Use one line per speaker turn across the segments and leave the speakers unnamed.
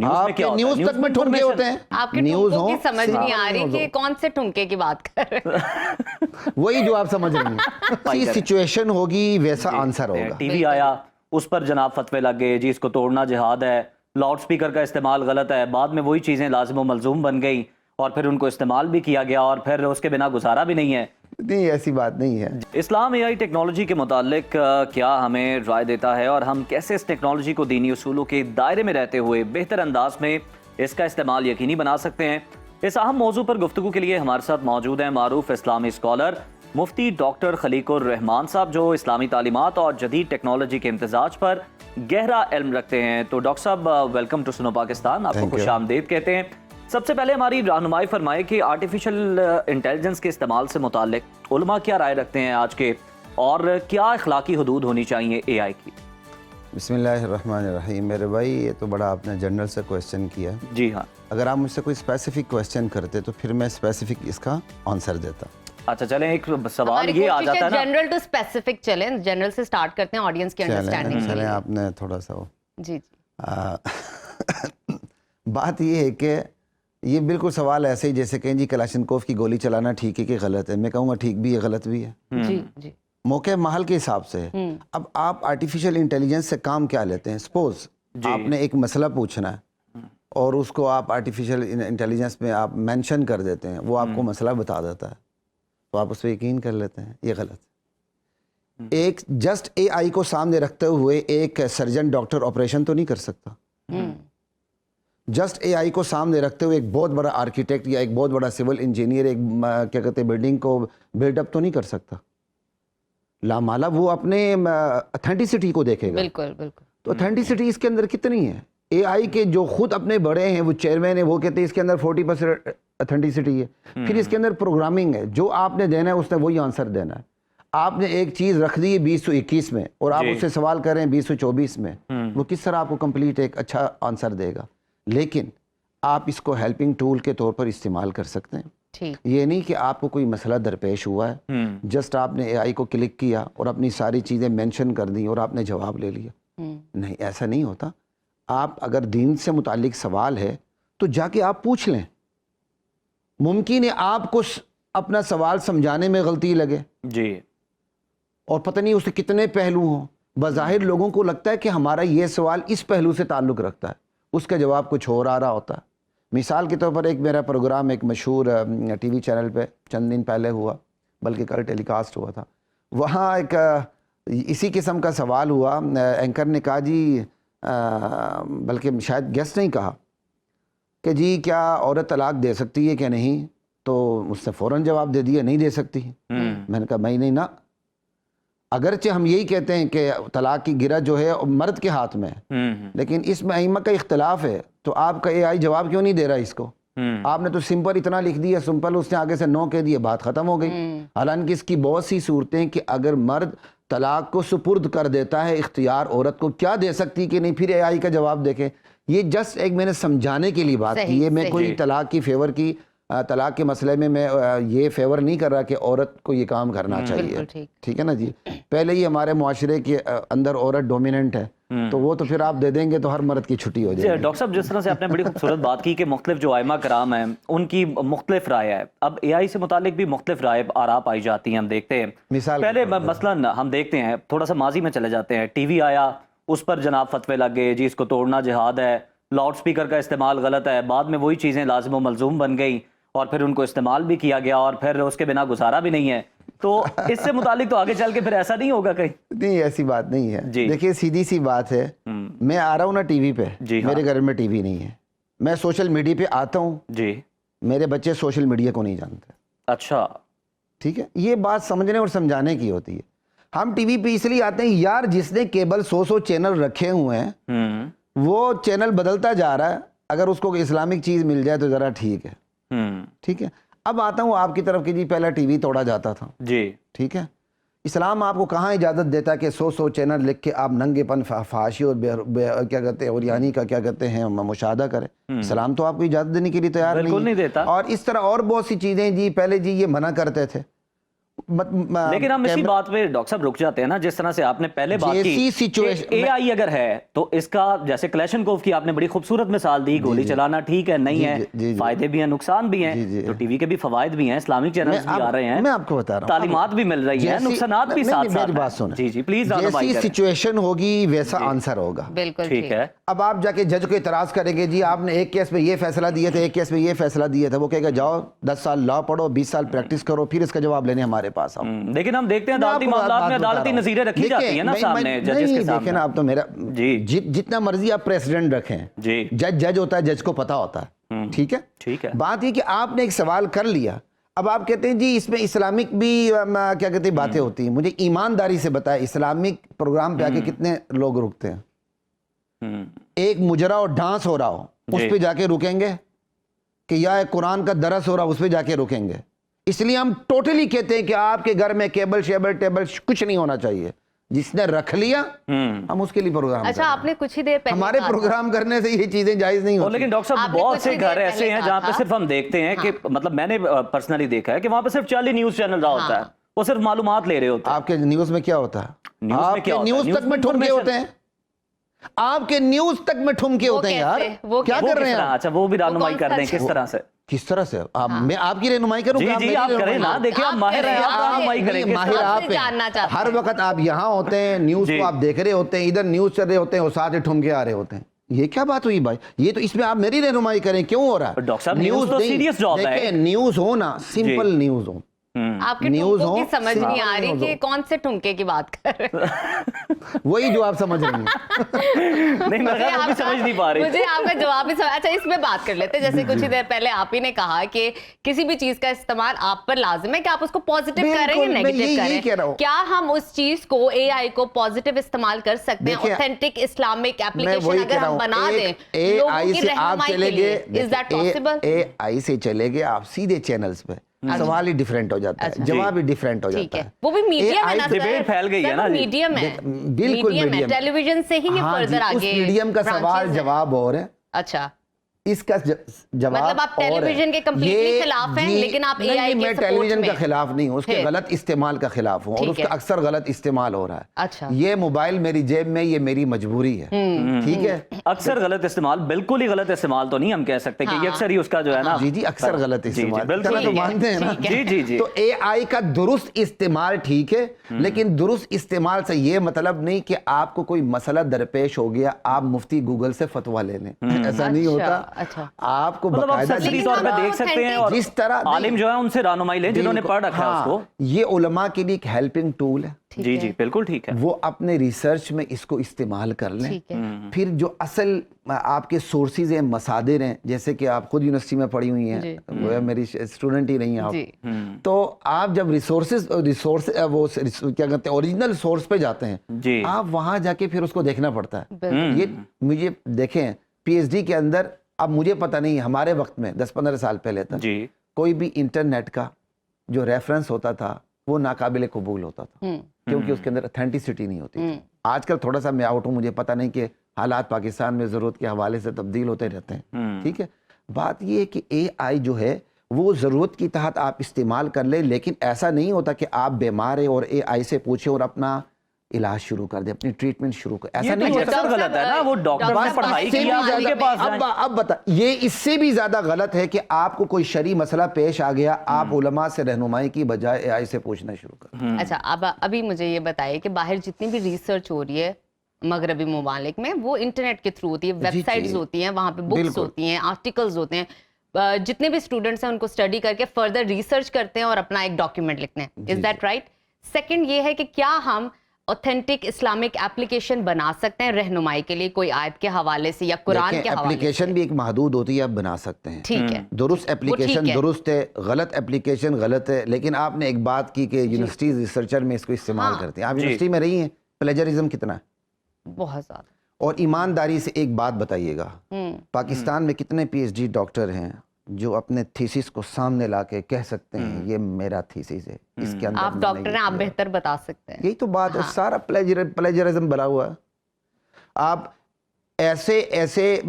آپ کے نیوز تک میں ٹھمکے ہوتے ہیں.
آپ کے ٹھمکوں کی سمجھ نہیں آ رہی کہ کون سے ٹھمکے کی بات کر رہے ہیں.
وہی جو آپ سمجھ رہی ہیں. سچویشن ہوگی ویسا آنسر ہوگا.
ٹی وی آیا, اس پر جناب فتوے لگ گئے جی اس کو توڑنا جہاد ہے, لاؤڈ سپیکر کا استعمال غلط ہے, بعد میں وہی چیزیں لازم و ملزوم بن گئی اور پھر ان کو استعمال بھی کیا گیا اور پھر اس کے بنا گزارا بھی نہیں ہے.
نہیں, ایسی بات نہیں ہے.
اسلام اے آئی ٹیکنالوجی کے متعلق کیا ہمیں رائے دیتا ہے اور ہم کیسے اس ٹیکنالوجی کو دینی اصولوں کے دائرے میں رہتے ہوئے بہتر انداز میں اس کا استعمال یقینی بنا سکتے ہیں؟ اس اہم موضوع پر گفتگو کے لیے ہمارے ساتھ موجود ہیں معروف اسلامی اسکالر مفتی ڈاکٹر خلیق الرحمان صاحب, جو اسلامی تعلیمات اور جدید ٹیکنالوجی کے امتزاج پر گہرا علم رکھتے ہیں. تو ڈاکٹر صاحب ویلکم ٹو سنو پاکستان, آپ کو خوش آمدید کہتے ہیں. سب سے پہلے ہماری رہنمائی فرمائے کہ آرٹیفیشل انٹیلیجنس کے استعمال سے متعلق علماء کیا رائے رکھتے ہیں آج کے, اور کیا اخلاقی حدود ہونی چاہیے اے آئی کی؟
بسم اللہ الرحمن الرحیم. میرے بھائی یہ تو بڑا آپ نے جنرل سے کویسچن کیا.
جی ہاں,
اگر آپ مجھ سے کوئی اسپیسیفک کویسچن کرتے تو پھر میں اسپیسیفک اس کا آنسر دیتا.
اچھا چلیں, ایک سوال یہ آ جاتا ہے نا,
جنرل ٹو اسپیسیفک چلیں, جنرل سے سٹارٹ کرتے ہیں آڈینس کی انڈرسٹینڈنگ.
چلیں آپ نے تھوڑا سا
جی
بات یہ ہے کہ یہ بالکل سوال ایسے ہی جیسے کہیں جی کلاشنکوف کی گولی چلانا ٹھیک ہے کہ غلط ہے. میں کہوں گا ٹھیک بھی ہے غلط بھی ہے,
جی جی,
موقع محل کے حساب سے ہے. اب آپ آرٹیفیشل انٹیلیجنس سے کام کیا لیتے ہیں؟ سپوز آپ نے ایک مسئلہ پوچھنا ہے اور اس کو آپ آرٹیفیشل انٹیلیجنس میں آپ مینشن کر دیتے ہیں, وہ آپ کو مسئلہ بتا دیتا ہے, تو آپ اس پہ یقین کر لیتے ہیں. یہ غلط. ایک جسٹ اے آئی کو سامنے رکھتے ہوئے ایک سرجن ڈاکٹر آپریشن تو نہیں کر سکتا. جسٹ اے آئی کو سامنے رکھتے ہوئے ایک بہت بڑا آرکیٹیکٹ یا ایک بہت بڑا سول انجینئر ایک کیا کہتے ہیں بلڈنگ کو بلڈ اپ تو نہیں کر سکتا. لامالا وہ اپنے اتھینٹسٹی کو دیکھے گا.
بالکل بالکل.
تو اتھینٹسٹی اس کے اندر کتنی ہے؟ اے آئی کے جو خود اپنے بڑے ہیں, وہ چیئرمین ہیں, وہ کہتے ہیں اس کے اندر 40% اتھینٹسٹی ہے. پھر اس کے اندر پروگرامنگ ہے, جو آپ نے دینا ہے اس نے وہی آنسر دینا ہے. آپ نے ایک چیز رکھ دی ہے 2021 میں اور آپ اس سے سوال کریں 2024 میں, وہ کس طرح آپ کو کمپلیٹ ایک اچھا آنسر دے گا؟ لیکن آپ اس کو ہیلپنگ ٹول کے طور پر استعمال کر سکتے ہیں. یہ نہیں کہ آپ کو کوئی مسئلہ درپیش ہوا ہے, جسٹ آپ نے اے آئی کو کلک کیا اور اپنی ساری چیزیں مینشن کر دی اور آپ نے جواب لے لیا. نہیں, ایسا نہیں ہوتا. آپ اگر دین سے متعلق سوال ہے تو جا کے آپ پوچھ لیں. ممکن ہے آپ کو اپنا سوال سمجھانے میں غلطی لگے
جی,
اور پتہ نہیں اس کے کتنے پہلو ہوں. بظاہر لوگوں کو لگتا ہے کہ ہمارا یہ سوال اس پہلو سے تعلق رکھتا ہے, اس کا جواب کچھ اور آ رہا ہوتا ہے. مثال کے طور پر ایک میرا پروگرام ایک مشہور ٹی وی چینل پہ چند دن پہلے ہوا, بلکہ کل ٹیلی کاسٹ ہوا تھا. وہاں ایک اسی قسم کا سوال ہوا. اینکر نے کہا جی, بلکہ شاید گیسٹ نہیں کہا کہ جی کیا عورت طلاق دے سکتی ہے کہ نہیں, تو اس نے فوراً جواب دے دیا نہیں دے سکتی. میں نے کہا میں نہیں نا, اگرچہ ہم یہی کہتے ہیں کہ طلاق کی گرہ جو ہے مرد کے ہاتھ میں ہے, لیکن اس میں ائمہ کا اختلاف ہے. تو آپ کا اے آئی جواب کیوں نہیں دے رہا اس کو؟ آپ نے تو سمپل اتنا لکھ دیا, سمپل اس نے آگے سے نو کہہ دیا, بات ختم ہو گئی. حالانکہ اس کی بہت سی صورتیں کہ اگر مرد طلاق کو سپرد کر دیتا ہے, اختیار عورت کو کیا دے سکتی کہ نہیں, پھر اے آئی کا جواب دیکھیں. یہ جسٹ ایک میں نے سمجھانے کے لیے بات کی ہے. میں کوئی طلاق کی فیور کی طلاق کے مسئلے میں یہ فیور نہیں کر رہا کہ عورت کو یہ کام کرنا چاہیے. ٹھیک ہے نا جی, پہلے ہی ہمارے معاشرے کے اندر عورت ڈومیننٹ ہے, تو وہ تو پھر آپ دے دیں گے تو ہر مرد کی چھٹی ہو جائے گی.
ڈاکٹر صاحب جس طرح سے آپ نے بڑی خوبصورت بات کی کہ مختلف جو ائمہ کرام ہیں ان کی مختلف رائے ہے, اب اے آئی سے متعلق بھی مختلف رائے آراء پائی جاتی ہیں. ہم دیکھتے ہیں
مثال
پہلے مثلاً ہم دیکھتے ہیں تھوڑا سا ماضی میں چلے جاتے ہیں, ٹی وی آیا, اس پر جناب فتوے لگ گئے جی اس کو توڑنا جہاد ہے, لاؤڈ سپیکر کا استعمال غلط ہے, بعد میں وہی چیزیں لازم و ملزوم بن گئی اور پھر ان کو استعمال بھی کیا گیا اور پھر اس کے بنا گزارا بھی نہیں ہے. تو اس سے متعلق تو آگے چل کے پھر ایسا نہیں ہوگا کہیں؟
نہیں, ایسی بات نہیں ہے. دیکھیے سیدھی سی بات ہے, میں آ رہا ہوں نا ٹی وی پہ, میرے گھر میں ٹی وی نہیں ہے, میں سوشل میڈیا پہ آتا ہوں
جی,
میرے بچے سوشل میڈیا کو نہیں جانتے.
اچھا
ٹھیک ہے, یہ بات سمجھنے اور سمجھانے کی ہوتی ہے. ہم ٹی وی پہ اس لیے آتے ہیں یار جس نے کیبل 100 چینل رکھے ہوئے ہیں وہ چینل بدلتا جا رہا ہے, اگر اس کو اسلامک چیز مل جائے تو ذرا ٹھیک ہے. ٹھیک ہے, اب آتا ہوں آپ کی طرف کہ جی پہلا ٹی وی توڑا جاتا تھا
جی,
ٹھیک ہے. اسلام آپ کو کہاں اجازت دیتا ہے کہ 100 چینل لکھ کے آپ ننگے پن فحاشی اور کیا کہتے ہیں اوریانی کا کیا کہتے ہیں مشاہدہ کریں؟ اسلام تو آپ کو اجازت دینے کے لیے تیار نہیں دیتا. اور اس طرح اور بہت سی چیزیں جی پہلے جی یہ منع کرتے تھے,
लेकिन हम इसी बात पे डॉक्टर साहब रुक जाते हैं ना, जिस तरह से आपने पहले बात की
सिचुएशन
एआई अगर है तो इसका, जैसे कलेशनकोव की आपने बड़ी खूबसूरत मिसाल दी, गोली चलाना ठीक है, नहीं है, फायदे भी हैं नुकसान भी हैं, तो टीवी के भी फवायद भी हैं, इस्लामिक चैनल्स भी आ रहे हैं,
मैं आपको बता रहा हूँ,
तालीमात भी मिल रही है, नुकसानात भी साथ साथ।
मेरी बात सुनो,
जी जी प्लीज,
जैसी सिचुएशन होगी वैसा आंसर होगा।
बिल्कुल
ठीक है।
अब आप जाके जज को इतराज करेंगे, जी आपने एक केस में ये फैसला दिए थे, एक केस में ये फैसला दिए थे, वो कहेगा जाओ 10 साल लॉ पढ़ो, 20 साल प्रैक्टिस करो, फिर इसका जवाब लेने हमारे पास आओ।
लेकिन हम देखते हैं अदालती मामलात में अदालती नज़ीरें रखी जाती है ना सामने जजेस के सामने।
देखें ना, आप तो मेरा
जी
जितना मर्जी आप प्रेसिडेंट रखें,
जी
जज होता है, जज को पता होता है, ठीक है।
ठीक है।
बात ये कि आपने एक सवाल कर लिया, अब आप कहते हैं जी इसमें इस्लामिक भी क्या कहते हैं बातें होती हैं। मुझे ईमानदारी से बताएं, इस्लामिक प्रोग्राम पे आके कितने लोग रुकते हैं? एक मुजरा और डांस हो रहा हो उस पे जाके रुकेंगे, कि या एक कुरान का दरस हो रहा उस पे जाके रुकेंगे? इसलिए हम टोटली कहते हैं कि आपके घर में केबल शेबल टेबल कुछ नहीं होना चाहिए। जिसने रख लिया हम उसके लिए प्रोग्राम।
अच्छा, आपने कुछ ही देर पहले
हमारे प्रोग्राम करने से ये चीजें जायज नहीं होती।
लेकिन डॉक्टर साहब बहुत से घर ऐसे हैं जहाँ पे सिर्फ हम देखते हैं कि मतलब मैंने पर्सनली देखा है कि वहाँ पे सिर्फ 40 न्यूज चैनल रहा होता है, वो सिर्फ मालूमात ले रहे होते हैं।
आपके न्यूज में क्या होता है?
न्यूज़ में क्या
आपके
होता है?
न्यूज तक में ठुमके होते हैं, आपके न्यूज तक में ठुमके होते हैं यार।
वो
क्या
वो
कर
किस
रहे हैं
तरह?
आप?
अच्छा, वो भी रहनुमाई कर दें किस तरह से?
किस तरह से? मैं आपकी रहनुमाई करूं?
जी
आप
जी
मेरी
आप करें
रहनुमाई
ना,
करें?
देखिए आप माहिर हैं, आप रहनुमाई करें किस
माहिर
तरह?
आप
आपसे जानना चाहते
हैं। हर वक्त आप यहाँ होते हैं, न्यूज
जी।
को आप देख रहे होते हैं, इधर न्यूज चल रहे होते हैं और साथ ही ठुमके आ रहे होते हैं। ये क्या बात हुई भाई? ये तो इसमें आप मेरी रहनुमाई करें, क्यों हो रहा है?
डॉक्टर साहब, न्यूज़ तो
नहीं,
serious job है।
देखिए न्यूज हो ना, सिंपल न्यूज हो,
आपके
न्यूज़
ठुमकों
हो,
की समझ नहीं आ रही
न्यूज़
कि
हो।
कौन से ठुमके की बात कर रहे हैं।
वही जो आप समझ रही हैं।
नहीं मैं वो भी समझ नहीं पा रही।
मुझे आपका जवाब ही समझ। अच्छा, इसमें बात कर लेते हैं। जैसे कुछ ही देर पहले आप ही ने कहा कि किसी भी चीज का इस्तेमाल आप पर लाजिम है कि आप उसको पॉजिटिव करें या
बिल्कुल, मैं
नेगेटिव
यही
करें।
कह रहा हूं।
क्या हम उस चीज को, एआई को पॉजिटिव इस्तेमाल कर सकते हैं?
देखिए,
ऑथेंटिक इस्लामिक
मैं
एप्लीकेशन
वही
अगर
कह रहा
हम
हूं,
बना दें
एआई
लोगों की
से आप
रहनुमाई के
चले
लिए,
गए,
इज दैट पॉसिबल?
एआई से चले गए आप सीधे चैनल्स पे, सवाल ही डिफरेंट हो जाता है, जवाब ही डिफरेंट हो
ठीक
जाता
है,
है।
वो भी मीडियम है ना सर?
डिबेट फैल गई है ना जी।
मीडियम है,
बिल्कुल
मीडियम है,
मीडियम।
टेलीविजन से ही ये
हाँ जी,
फर्दर
उस
आगे
मीडियम का
branches
सवाल
हैं।
जवाब और है,
अच्छा,
इसका जवाब
मतलब आप
और है।
टेलीविजन के completely
ये
खिलाफ हैं,
जी,
लेकिन आप
नहीं,
AI
नहीं,
के
मैं
support
टेलीविजन
में।
का खिलाफ नहीं हूँ, उसके
फिर?
गलत इस्तेमाल का खिलाफ हूँ, और
ठीक
उसका
है।
अक्सर गलत इस्तेमाल हो रहा है।
अच्छा।
ये मोबाइल मेरी जेब में, ये मेरी मजबूरी है, ठीक है।
अक्सर गलत इस्तेमाल, बिल्कुल ही गलत इस्तेमाल तो नहीं हम कह सकते कि ये अक्सर ही उसका जो है ना।
जी जी, अक्सर गलत
जी, जी,
इस्तेमाल,
बिल्कुल
इतना तो
ठीक है।
मानते हैं ना।
ठीक है।
जी जी जी।
तो एआई का दुरुस्त इस्तेमाल ठीक है, लेकिन दुरुस्त इस्तेमाल से ये मतलब नहीं कि आपको कोई मसला दरपेश हो गया आप मुफ्ती गूगल से फतवा ले लें, ऐसा नहीं
अच्छा,
होता।
अच्छा।
आपको
मतलब आप
बकायदा
सचरी
लेकिन
तौर पे
हम
देख सकते हैं, और
जिस तरह
आलिम जो है उनसे रहनुमाई लें जिन्होंने
बिल्कुल,
पढ़ रखा है
हाँ,
उसको।
ये उलमा के लिए एक हेल्पिंग टूल है,
जी जी बिल्कुल ठीक है।
वो अपने रिसर्च में इसको इस्तेमाल कर लें।
ठीक है।
फिर जो असल आपके सोर्सेज हैं, मसादिर हैं, जैसे कि आप खुद यूनिवर्सिटी में पढ़ी हुई हैं, वो मेरी स्टूडेंट ही नहीं हैं
जी।
आप, तो आप जब रिसोर्स वो क्या कहते हैं ओरिजिनल सोर्स पे जाते हैं,
जी।
आप वहां जाके फिर उसको देखना पड़ता है।
बिल्कुल।
ये मुझे देखें, पीएचडी के अंदर, अब मुझे पता नहीं, हमारे वक्त में 10-15 साल पहले तक
जी
कोई भी इंटरनेट का जो रेफरेंस होता था वो नाकाबिले कबूल होता था, क्योंकि उसके अंदर अथेंटिसिटी नहीं होती थी। आजकल थोड़ा सा मैं आउट हूँ, मुझे पता नहीं कि हालात पाकिस्तान में ज़रूरत के हवाले से तब्दील होते रहते हैं, ठीक है। बात ये है कि एआई जो है वो ज़रूरत की तहत आप इस्तेमाल कर ले, लेकिन ऐसा नहीं होता कि आप बीमार है और एआई से पूछे और अपना इलाज शुरू कर दे, अपनी ट्रीटमेंट शुरू कर, ऐसा
ये
नहीं
तो
होता।
अक्सर गलत है ना, वो डॉक्टर ने पढ़ाई
इससे
की
भी
आप उनके पास
ज्यादा-
जाएं।
अब बता, ये इससे भी ज्यादा गलत है कि आपको कोई शरई मसला पेश आ गया, आप उलमा से रहनुमाई की बजाय एआई से पूछना शुरू कर।
अच्छा, अब अभी मुझे ये बताइए कि बाहर जितनी भी रिसर्च हो रही है मगरबी ममालिक में, वो इंटरनेट के थ्रू होती है, वेबसाइट्स होती हैं, वहाँ पे बुक्स
बिल्कुल।
होती हैं, आर्टिकल्स होते हैं। जितने भी स्टूडेंट्स हैं उनको स्टडी करके फर्दर रिसर्च करते हैं और अपना एक डॉक्यूमेंट लिखते हैं। Is that right? सेकंड ये है कि क्या हम ऑथेंटिक इस्लामिक एप्लीकेशन बना सकते हैं रहनुमाई के लिए, कोई आयत के हवाले से या कुरान के हवाले से?
एप्लीकेशन भी एक महदूद होती है, आप बना सकते हैं,
ठीक है।
दुरुस्त एप्लीकेशन
ठीक है।
दुरुस्त है, गलत एप्लीकेशन गलत है। लेकिन आपने एक बात की कि यूनिवर्सिटी रिसर्चर में इसको इस्तेमाल
हाँ।
करते हैं, आप
जी।
यूनिवर्सिटी में रही हैं, प्लेजरिज्म कितना है?
बहुत ज्यादा।
और ईमानदारी से एक बात बताइएगा, पाकिस्तान में कितने पीएचडी डॉक्टर हैं जो अपने थीसिस को सामने लाके कह सकते हैं ये मेरा थीसिस है, इसके अंदर
आप
मैंने
डॉक्टर
ये
हैं, आप
किया।
बेहतर बता सकते हैं।
यही तो बात है, सारा प्लेजरिज्म भरा हुआ है। आप ऐसे ऐसे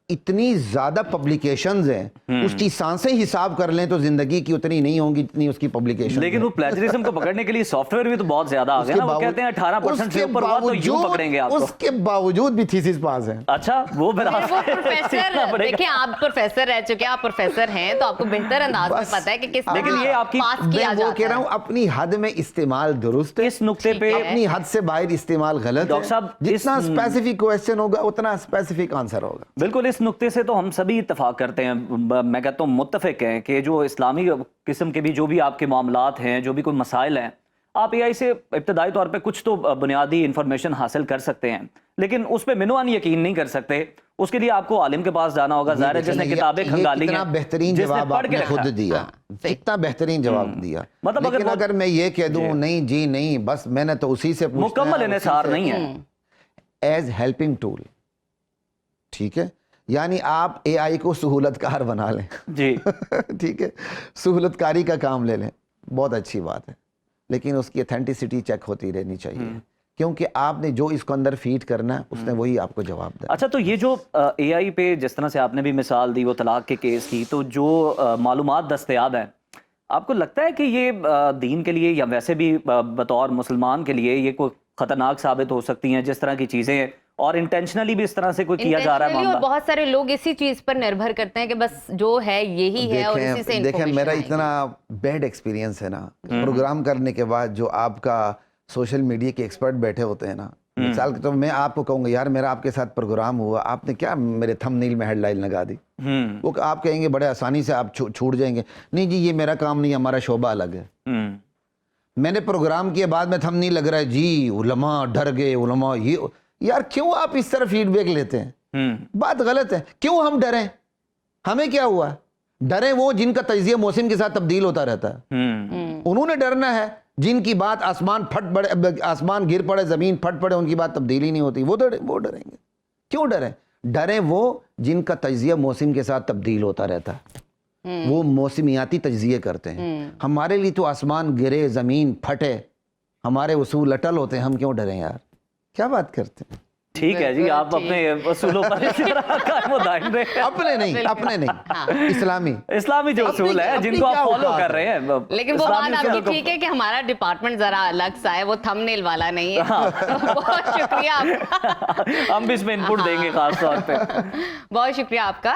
इतनी ज्यादा पब्लिकेशंस हैं, उसकी सांसें हिसाब कर लें तो जिंदगी की उतनी नहीं होंगी जितनी उसकी पब्लिकेशन।
लेकिन वो प्लेजरिज्म को पकड़ने के लिए सॉफ्टवेयर भी तो बहुत ज्यादा आ गया ना, वो कहते हैं 18% से ऊपर हुआ तो यूं पकड़ेंगे आपको।
उसके बावजूद भी थीसिस पास है।
अच्छा, वो फिर
वो प्रोफेसर, देखिए आप प्रोफेसर रह चुके हैं, आप प्रोफेसर हैं, तो आपको बेहतर अंदाज में पता है कि किस
लेकिन ये आपकी,
पास किया
मैं
जाता
वो कह रहा हूँ अपनी हद में इस्तेमाल दुरुस्त है,
इस नुक्ते पे
अपनी हद से बाहर इस्तेमाल गलत है।
डॉक्टर साहब,
जितना स्पेसिफिक क्वेश्चन होगा उतना स्पेसिफिक आंसर होगा।
बिल्कुल, इस नुक्ते से तो हम सभी इत्तेफाक करते हैं, मैं कहता हूँ मुत्तफिक हैं कि जो इस्लामी किस्म के भी जो भी आपके मामलात हैं, जो भी कोई मसाइल हैं, आप एआई से इब्तदाई तौर पे कुछ तो बुनियादी इंफॉर्मेशन हासिल कर सकते हैं, लेकिन उस पे मिनवान यकीन नहीं कर सकते। उसके लिए आपको आलिम के पास जाना होगा, ज़ाहिर है जिसने किताबें खंगाली हैं,
कितना बेहतरीन जवाब आपने खुद दिया, कितना बेहतरीन जवाब दिया।
मतलब
लेकिन अगर मैं ये कह दूं नहीं जी नहीं, बस मैंने तो उसी से पूछना है,
मुकम्मल इन्हिसार नहीं है,
एज हेल्पिंग टूल, ठीक है, यानी आप एआई को सहूलतकार बना लें
जी
ठीक है, सहूलतकारी का काम ले लें, बहुत अच्छी बात है, लेकिन उसकी ऑथेंटिसिटी चेक होती रहनी चाहिए, क्योंकि आपने जो इसको अंदर फीड करना है उसने वही आपको जवाब देना।
अच्छा, तो ये जो एआई पे जिस तरह से आपने भी मिसाल दी वो तलाक के केस की, तो जो मालूमात दस्तयाब है, आपको लगता है कि ये दीन के लिए या वैसे भी बतौर मुसलमान के लिए ये कोई खतरनाक साबित हो सकती हैं जिस तरह की चीज़ें, और इंटेंशनली भी इस तरह से कोई किया जा रहा है मामला?
और बहुत सारे लोग इसी चीज पर निर्भर करते हैं कि बस जो है यही है और इसी से
देखें,
information
मेरा
आएगी।
इतना बैड एक्सपीरियंस है ना, प्रोग्राम करने के बाद जो आपका सोशल मीडिया के एक्सपर्ट बैठे होते हैं ना, मिसाल के तो मैं आपको कहूँगा यार मेरा आपके साथ प्रोग्राम हुआ, आपने क्या मेरे थंबनेल में हेडलाइन लगा दी, वो आप कहेंगे बड़े आसानी से आप छूट जाएंगे, नहीं जी ये मेरा काम नहीं, हमारा शोबा अलग है। मैंने प्रोग्राम किए बाद में थंबनेल लग रहा है जी उलमा डर गए, उलमा ये, यार क्यों आप इस तरह फीडबैक लेते हैं? बात गलत है। क्यों हम डरें? हमें क्या हुआ? डरे वो जिनका तजिया मौसम के साथ तब्दील होता रहता है, उन्होंने डरना है। जिनकी बात आसमान फट पड़े, आसमान गिर पड़े, जमीन फट पड़े, उनकी बात तब्दील ही नहीं होती, वो डरेंगे। क्यों डरें? डरे वो जिनका तजिया मौसम के साथ तब्दील होता रहता है, वो मौसमियाती तजिए करते हैं। हमारे लिए तो आसमान गिरे, जमीन फटे, हमारे उसूल अटल होते हैं, हम क्यों डरें यार? क्या बात करते हैं?
ठीक है जी, आप अपने उसूलों पर इसी तरह कायम दायम रहे।
अपने नहीं, इस्लामी जो
उसूल है जिनको आप फॉलो कर रहे हैं।
लेकिन वो बात आपकी ठीक है कि हमारा डिपार्टमेंट जरा अलग सा है, वो थंबनेल वाला नहीं है। बहुत शुक्रिया आपका।
हम भी इसमें इनपुट देंगे खास तौर पे।
बहुत शुक्रिया आपका।